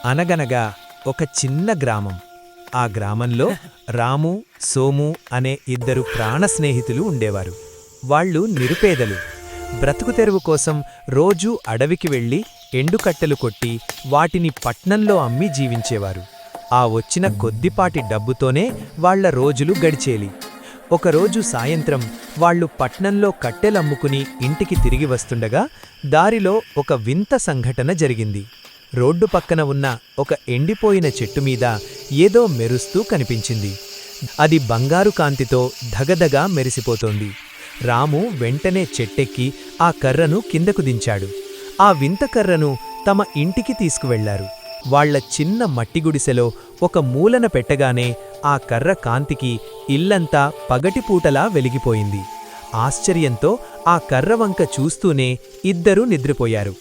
అనగనగా ఒక చిన్న గ్రామం. ఆ గ్రామంలో రాము, సోము అనే ఇద్దరు ప్రాణ స్నేహితులు ఉండేవారు. వాళ్ళు నిరుపేదలు. బ్రతుకుతెరువు కోసం రోజూ అడవికి వెళ్లి ఎండుకట్టెలు కొట్టి వాటిని పట్నంలో అమ్మి జీవించేవారు. ఆ వచ్చిన కొద్దిపాటి డబ్బుతోనే వాళ్ల రోజులు గడిచేలి. ఒకరోజు సాయంత్రం వాళ్లు పట్నంలో కట్టెలమ్ముకుని ఇంటికి తిరిగి వస్తుండగా దారిలో ఒక వింత సంఘటన జరిగింది. రోడ్డు పక్కన ఉన్న ఒక ఎండిపోయిన చెట్టుమీద ఏదో మెరుస్తూ కనిపించింది. అది బంగారు కాంతితో ధగధగా మెరిసిపోతోంది. రాము వెంటనే చెట్టెక్కి ఆ కర్రను కిందకు దించాడు. ఆ వింత కర్రను తమ ఇంటికి తీసుకువెళ్లారు. వాళ్ల చిన్న మట్టిగుడిసెలో ఒక మూలన పెట్టగానే ఆ కర్ర కాంతికి ఇల్లంతా పగటిపూటలా వెలిగిపోయింది. ఆశ్చర్యంతో ఆ కర్రవంక చూస్తూనే ఇద్దరూ నిద్రపోయారు.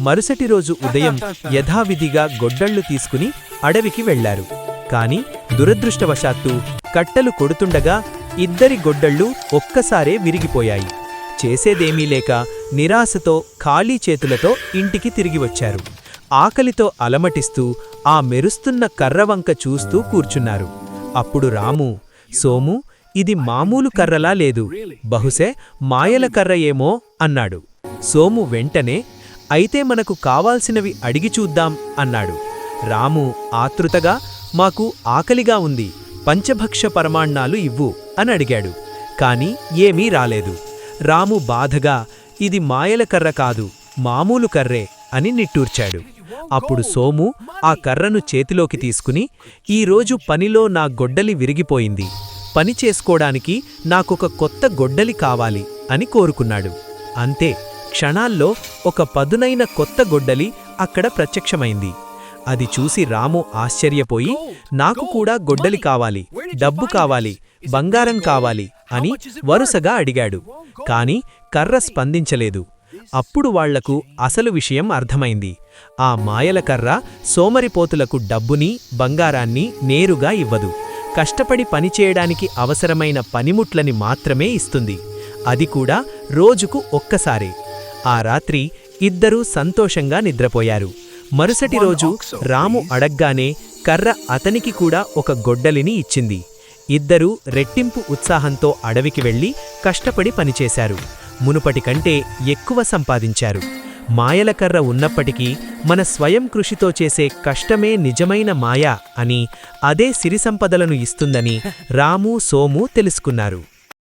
మరుసటి రోజు ఉదయం యథావిధిగా గొడ్డళ్లు తీసుకుని అడవికి వెళ్లారు. కాని దురదృష్టవశాత్తు కట్టెలు కొడుతుండగా ఇద్దరి గొడ్డళ్ళు ఒక్కసారే విరిగిపోయాయి. చేసేదేమీ లేక నిరాశతో ఖాళీ చేతులతో ఇంటికి తిరిగి వచ్చారు. ఆకలితో అలమటిస్తూ ఆ మెరుస్తున్న కర్రవంక చూస్తూ కూర్చున్నారు. అప్పుడు రాము, సోము, ఇది మామూలు కర్రలా లేదు, బహుశే మాయల కర్ర ఏమో అన్నాడు. సోము వెంటనే, అయితే మనకు కావాల్సినవి అడిగి చూద్దాం అన్నాడు. రాము ఆతృతగా, మాకు ఆకలిగా ఉంది, పంచభక్ష పరమాణాలు ఇవ్వు అని అడిగాడు. కాని ఏమీ రాలేదు. రాము బాధగా, ఇది మాయల కర్ర కాదు, మామూలు కర్రే అని నిట్టూర్చాడు. అప్పుడు సోము ఆ కర్రను చేతిలోకి తీసుకుని, ఈరోజు పనిలో నా గొడ్డలి విరిగిపోయింది, పని చేసుకోడానికి నాకొక కొత్త గొడ్డలి కావాలి అని కోరుకున్నాడు. అంతే, క్షణాల్లో ఒక పదునైన కొత్త గొడ్డలి అక్కడ ప్రత్యక్షమైంది. అది చూసి రాము ఆశ్చర్యపోయి, నాకు కూడా గొడ్డలి కావాలి, డబ్బు కావాలి, బంగారం కావాలి అని వరుసగా అడిగాడు. కాని కర్ర స్పందించలేదు. అప్పుడు వాళ్లకు అసలు విషయం అర్థమైంది. ఆ మాయల కర్ర సోమరిపోతులకు డబ్బుని, బంగారాన్ని నేరుగా ఇవ్వదు. కష్టపడి పనిచేయడానికి అవసరమైన పనిముట్లని మాత్రమే ఇస్తుంది. అది కూడా రోజుకు ఒక్కసారే. ఆ రాత్రి ఇద్దరూ సంతోషంగా నిద్రపోయారు. మరుసటి రోజు రాము అడగ్గానే కర్ర అతనికి కూడా ఒక గొడ్డలిని ఇచ్చింది. ఇద్దరూ రెట్టింపు ఉత్సాహంతో అడవికి వెళ్లి కష్టపడి పనిచేశారు. మునుపటి కంటే ఎక్కువ సంపాదించారు. మాయలకర్ర ఉన్నప్పటికీ మన స్వయం కృషితో చేసే కష్టమే నిజమైన మాయ అని, అదే సిరిసంపదలను ఇస్తుందని రాము, సోము తెలుసుకున్నారు.